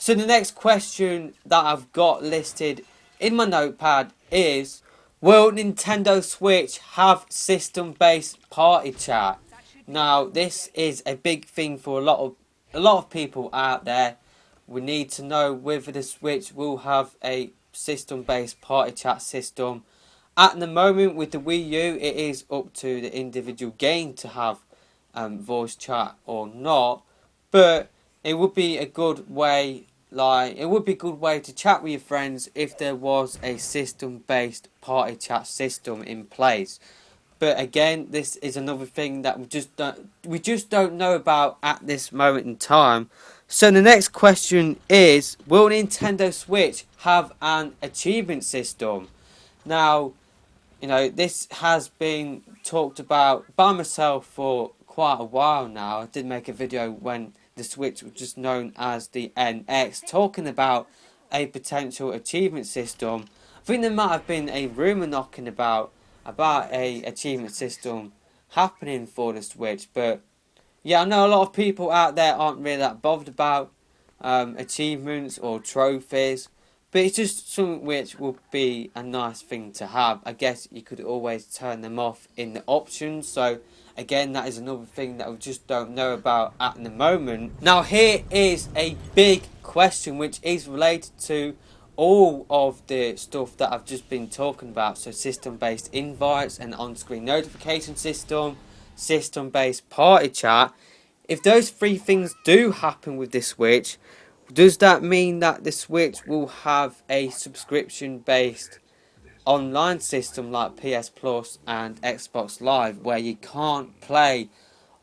So the next question that I've got listed in my notepad is, will Nintendo Switch have system-based party chat? Now, this is a big thing for a lot of people out there. We need to know whether the Switch will have a system-based party chat system. At the moment, with the Wii U, it is up to the individual game to have voice chat or not. But it would be a good way, it would be a good way to chat with your friends if there was a system-based party chat system in place. But again, this is another thing that we just don't know about at this moment in time. So the next question is, will Nintendo Switch have an achievement system? Now, this has been talked about by myself for quite a while now. I did make a video when the Switch was just known as the NX, talking about a potential achievement system. I think there might have been a rumour knocking about a achievement system happening for the Switch, but yeah, I know a lot of people out there aren't really that bothered about achievements or trophies, but it's just something which would be a nice thing to have. I guess you could always turn them off in the options, so again, that is another thing that we just don't know about at the moment. Now, here is a big question which is related to all of the stuff that I've just been talking about. So system-based invites and on-screen notification system, system-based party chat. If those three things do happen with this Switch, does that mean that the Switch will have a subscription-based online system like PS Plus and Xbox Live, where you can't play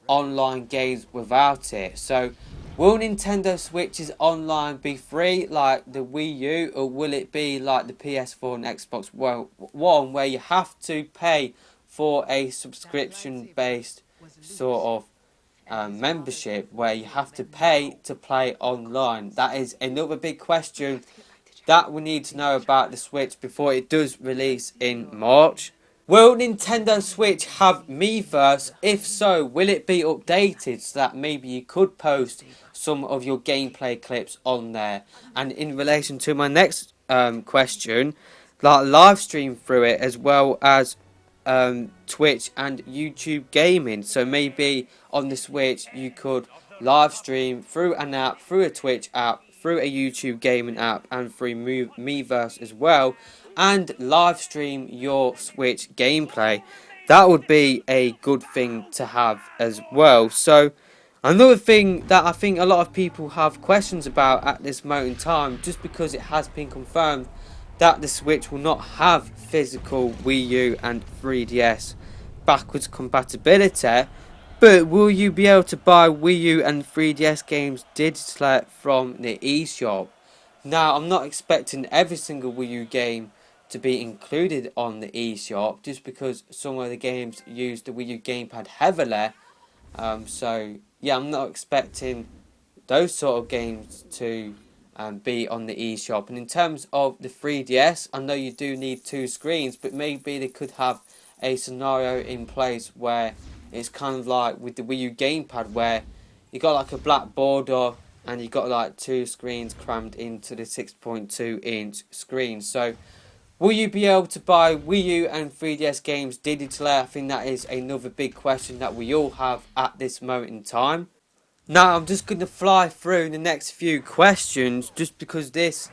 online games without it? So, will Nintendo Switch's online be free like the Wii U, or will it be like the PS4 and Xbox One, where you have to pay for a subscription-based sort of membership, where you have to pay to play online? That is another big question that we need to know about the Switch before it does release in March. Will Nintendo Switch have Miiverse? If so, will it be updated so that maybe you could post some of your gameplay clips on there? And in relation to my next question, like live stream through it as well as Twitch and YouTube gaming. So maybe on the Switch you could live stream through an app, through a Twitch app, through a YouTube gaming app, and through Miiverse as well, and live stream your Switch gameplay. That would be a good thing to have as well. So another thing that I think a lot of people have questions about at this moment in time, just because it has been confirmed that the Switch will not have physical Wii U and 3DS backwards compatibility, but will you be able to buy Wii U and 3DS games digitally from the eShop? Now, I'm not expecting every single Wii U game to be included on the eShop, just because some of the games use the Wii U gamepad heavily. So, yeah, I'm not expecting those sort of games to be on the eShop. And in terms of the 3DS, I know you do need two screens, but maybe they could have a scenario in place where it's kind of like with the Wii U gamepad, where you got like a black border and you got like two screens crammed into the 6.2-inch screen. So will you be able to buy Wii U and 3DS games digitally? I think that is another big question that we all have at this moment in time. Now, I'm just going to fly through the next few questions, just because this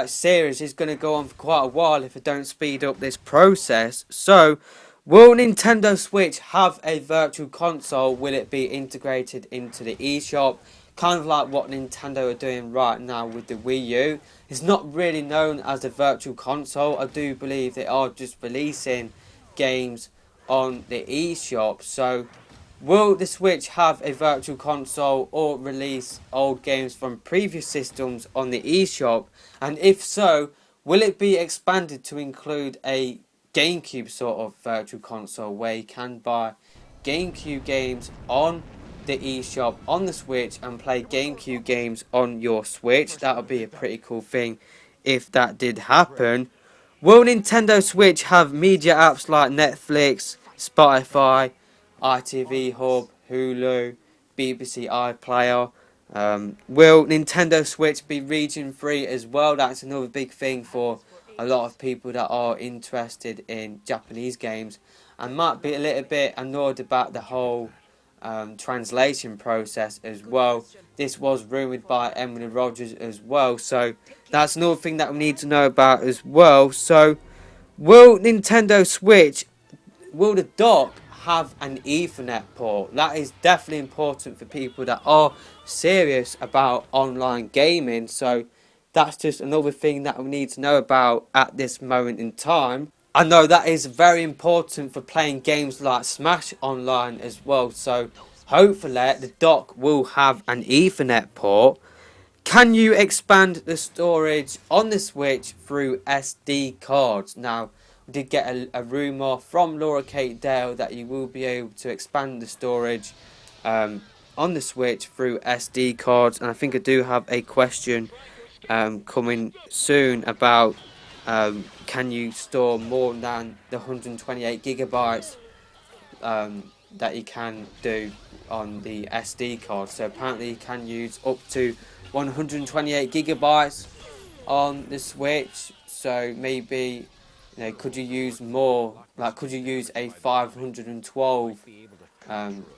series is going to go on for quite a while if I don't speed up this process. So, will Nintendo Switch have a virtual console? Will it be integrated into the eShop? Kind of like what Nintendo are doing right now with the Wii U. It's not really known as a virtual console. I do believe they are just releasing games on the eShop. So, will the Switch have a virtual console or release old games from previous systems on the eShop? And if so, will it be expanded to include a GameCube sort of virtual console, where you can buy GameCube games on the eShop on the Switch and play GameCube games on your Switch? That would be a pretty cool thing if that did happen. Will Nintendo Switch have media apps like Netflix, Spotify, ITV Hub, Hulu, BBC iPlayer, Will Nintendo Switch be region free as well? That's another big thing for a lot of people that are interested in Japanese games and might be a little bit annoyed about the whole translation process as well. This was rumoured by Emily Rogers as well, so that's another thing that we need to know about as well. So, will Nintendo Switch, will the dock have an Ethernet port? That is definitely important for people that are serious about online gaming. So that's just another thing that we need to know about at this moment in time. I know that is very important for playing games like Smash Online as well. So hopefully the dock will have an Ethernet port. Can you expand the storage on the Switch through SD cards? Now, we did get a rumour from Laura Kate Dale that you will be able to expand the storage on the Switch through SD cards. And I think I do have a question coming soon about can you store more than the 128 gigabytes that you can do on the SD card. So apparently you can use up to 128 gigabytes on the Switch. So maybe, could you use more? Like, could you use a 512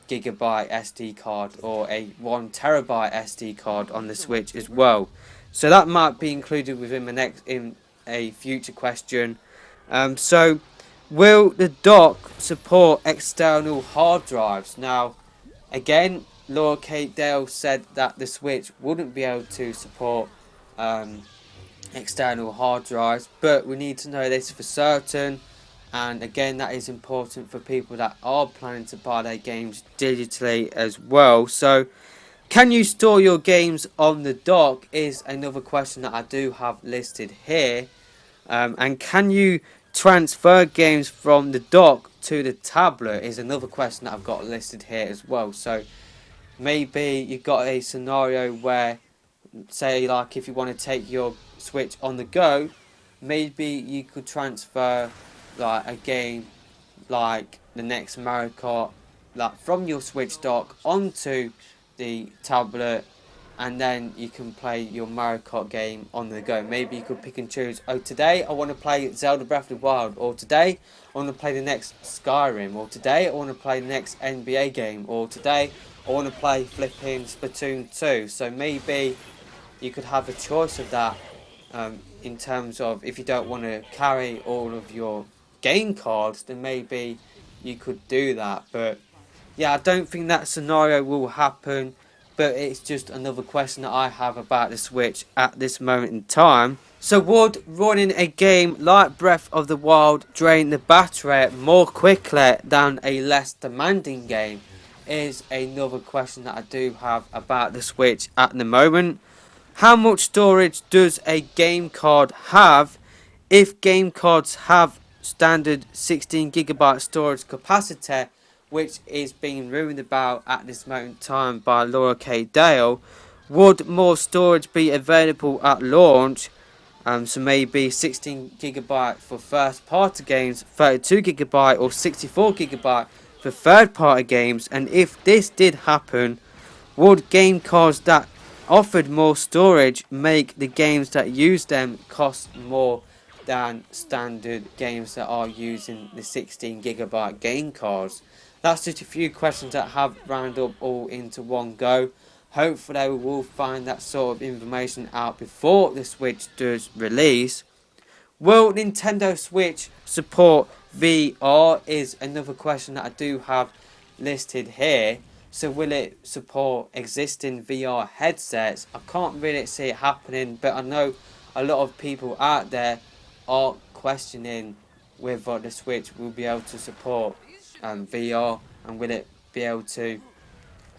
gigabyte SD card or a 1 terabyte SD card on the Switch as well? So that might be included within in a future question. So will the dock support external hard drives? Now, again, Laura Kate Dale said that the Switch wouldn't be able to support external hard drives, but we need to know this for certain. And again, that is important for people that are planning to buy their games digitally as well. So, can you store your games on the dock is another question that I do have listed here. And can you transfer games from the dock to the tablet is another question that I've got listed here as well. So maybe you've got a scenario where, say, like if you want to take your Switch on the go, maybe you could transfer like a game like the next Mario Kart, like from your Switch dock onto the tablet, and then you can play your Mario Kart game on the go. Maybe you could pick and choose, oh, today I want to play Zelda Breath of the Wild, or today I want to play the next Skyrim, or today I want to play the next NBA game, or today I want to play flipping Splatoon 2. So maybe you could have a choice of that in terms of if you don't want to carry all of your game cards, then maybe you could do that. But yeah, I don't think that scenario will happen, but it's just another question that I have about the Switch at this moment in time. So would running a game like Breath of the Wild drain the battery more quickly than a less demanding game is another question that I do have about the Switch at the moment. How much storage does a game card have? If game cards have standard 16GB storage capacity, which is being rumored about at this moment in time by Laura K. Dale, would more storage be available at launch? So maybe 16GB for first party games, 32GB or 64GB for third party games. And if this did happen, would game cards that offered more storage make the games that use them cost more than standard games that are using the 16GB game cards? That's just a few questions that have rounded up all into one go. Hopefully we will find that sort of information out before the Switch does release. Will Nintendo Switch support VR is another question that I do have listed here. So will it support existing VR headsets? I can't really see it happening, but I know a lot of people out there are questioning whether the Switch will be able to support VR, and will it be able to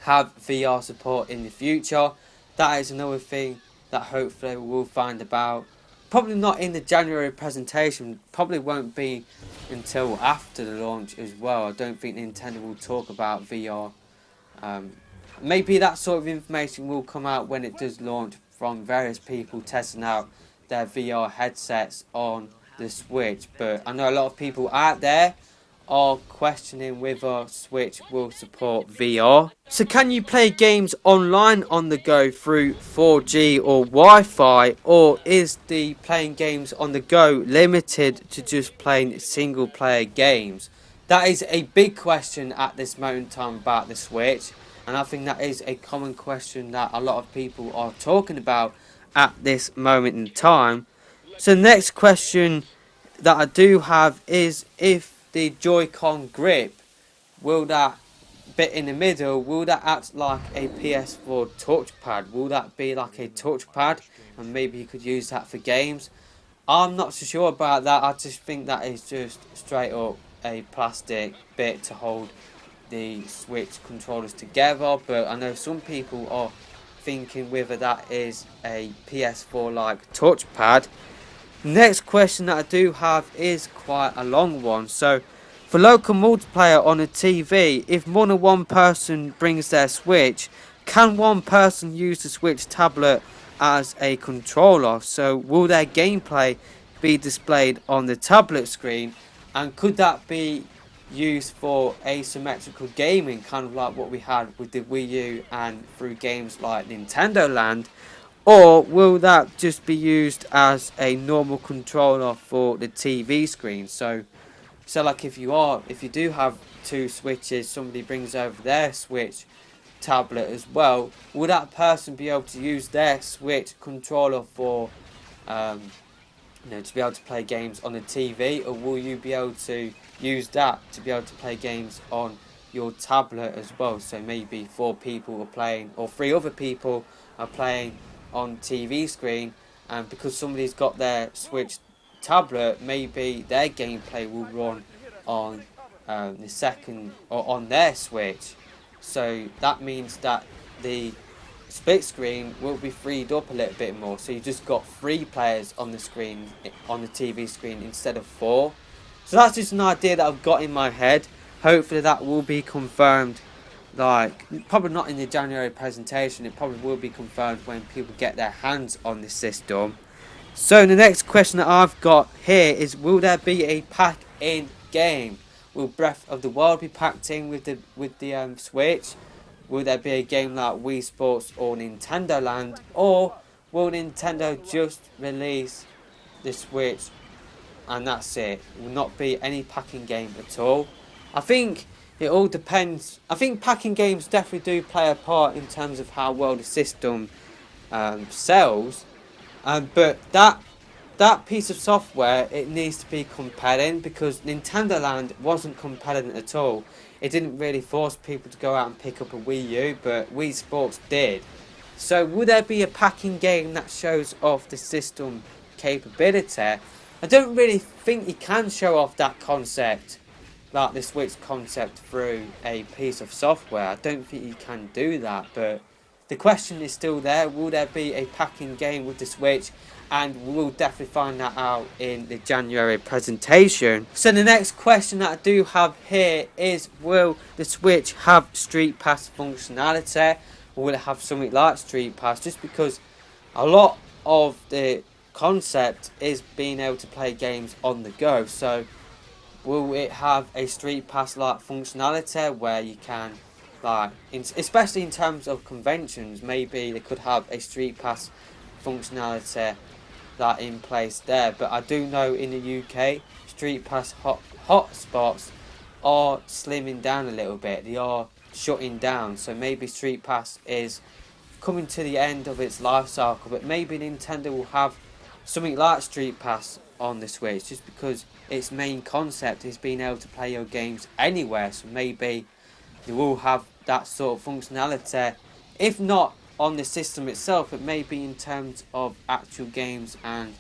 have VR support in the future. That is another thing that hopefully we will find about. Probably not in the January presentation, probably won't be until after the launch as well. I don't think Nintendo will talk about VR. Maybe that sort of information will come out when it does launch from various people testing out their VR headsets on the Switch. But I know a lot of people out there are questioning whether Switch will support VR. So can you play games online on the go through 4G or Wi-Fi, or is the playing games on the go limited to just playing single player games? That is a big question at this moment in time about the Switch, and I think that is a common question that a lot of people are talking about at this moment in time. So the next question that I do have is, if the Joy-Con grip, will that bit in the middle, will that act like a PS4 touchpad? Will that be like a touchpad, and maybe you could use that for games? I'm not so sure about that. I just think that is just straight up a plastic bit to hold the Switch controllers together, but I know some people are thinking whether that is a PS4 like touchpad. Next question that I do have is quite a long one. So, for local multiplayer on a TV, if more than one person brings their Switch, can one person use the Switch tablet as a controller? So, will their gameplay be displayed on the tablet screen? And could that be used for asymmetrical gaming, kind of like what we had with the Wii U and through games like Nintendo Land? Or will that just be used as a normal controller for the TV screen? So like if you do have two Switches, somebody brings over their Switch tablet as well, will that person be able to use their Switch controller for um, to be able to play games on the TV, or will you be able to use that to be able to play games on your tablet as well? So maybe 4 people are playing, or 3 other people are playing on TV screen, and because somebody's got their Switch tablet, maybe their gameplay will run on the second, or on their Switch. So that means that the split screen will be freed up a little bit more, so you just got 3 players on the screen, on the TV screen, instead of 4. So that's just an idea that I've got in my head. Hopefully that will be confirmed, like probably not in the January presentation, it probably will be confirmed when people get their hands on the system. So the next question that I've got here is, will there be a pack in game? Will Breath of the Wild be packed in with the Switch? Will there be a game like Wii Sports or Nintendo Land? Or will Nintendo just release the Switch and that's it? Will not be any packing game at all? I think it all depends. I think packing games definitely do play a part in terms of how well the system sells. But that piece of software, it needs to be compelling, because Nintendo Land wasn't compelling at all. It didn't really force people to go out and pick up a Wii U, but Wii Sports did. So will there be a packing game that shows off the system capability? I don't really think you can show off that concept, like the Switch concept, through a piece of software. I don't think you can do that, but the question is still there. Will there be a packing game with the Switch? And we'll definitely find that out in the January presentation. So the next question that I do have here is, will the Switch have Street Pass functionality? Or will it have something like Street Pass? Just because a lot of the concept is being able to play games on the go. So will it have a Street Pass like functionality where you can, like, especially in terms of conventions, maybe they could have a Street Pass functionality that in place there. But I do know in the UK, Street Pass hotspots are slimming down a little bit. They are shutting down. So maybe Street Pass is coming to the end of its life cycle. But maybe Nintendo will have something like Street Pass on the Switch, just because its main concept is being able to play your games anywhere. So maybe they will have that sort of functionality, if not on the system itself, it may be in terms of actual games and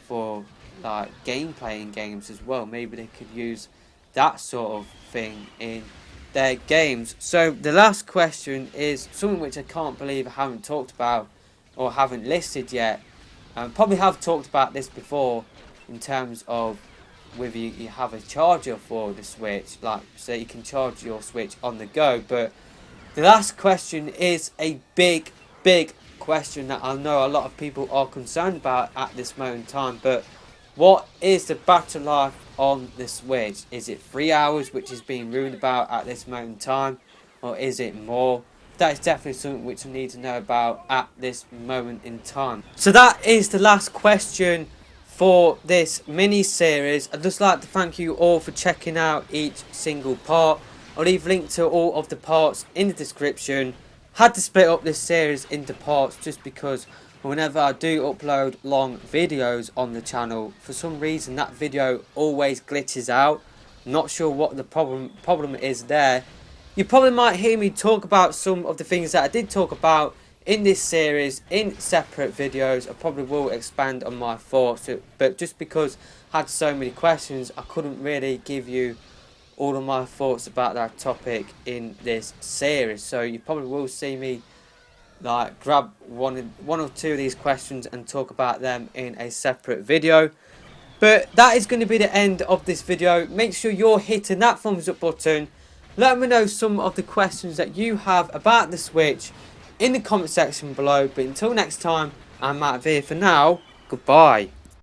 for like gameplay in games as well. Maybe they could use that sort of thing in their games. So the last question is something which I can't believe I haven't talked about or haven't listed yet. Probably have talked about this before in terms of whether you have a charger for the Switch, like so you can charge your Switch on the go. But the last question is a big question that I know a lot of people are concerned about at this moment in time. But What is the battery life on the Switch? Is it 3 hours, which is being rumored about at this moment in time, or is it more? That is definitely something which I need to know about at this moment in time. So that is the last question for this mini series. I'd just like to thank you all for checking out each single part. I'll leave a link to all of the parts in the description. Had to split up this series into parts just because whenever I do upload long videos on the channel, for some reason that video always glitches out. Not sure what the problem is there. You probably might hear me talk about some of the things that I did talk about in this series in separate videos. I probably will expand on my thoughts, but just because I had so many questions, I couldn't really give you all of my thoughts about that topic in this series. So you probably will see me like grab one or two of these questions and talk about them in a separate video. But that is going to be the end of this video. Make sure you're hitting that thumbs up button. Let me know some of the questions that you have about the Switch in the comment section below. But until next time, I'm out of here for now. Goodbye.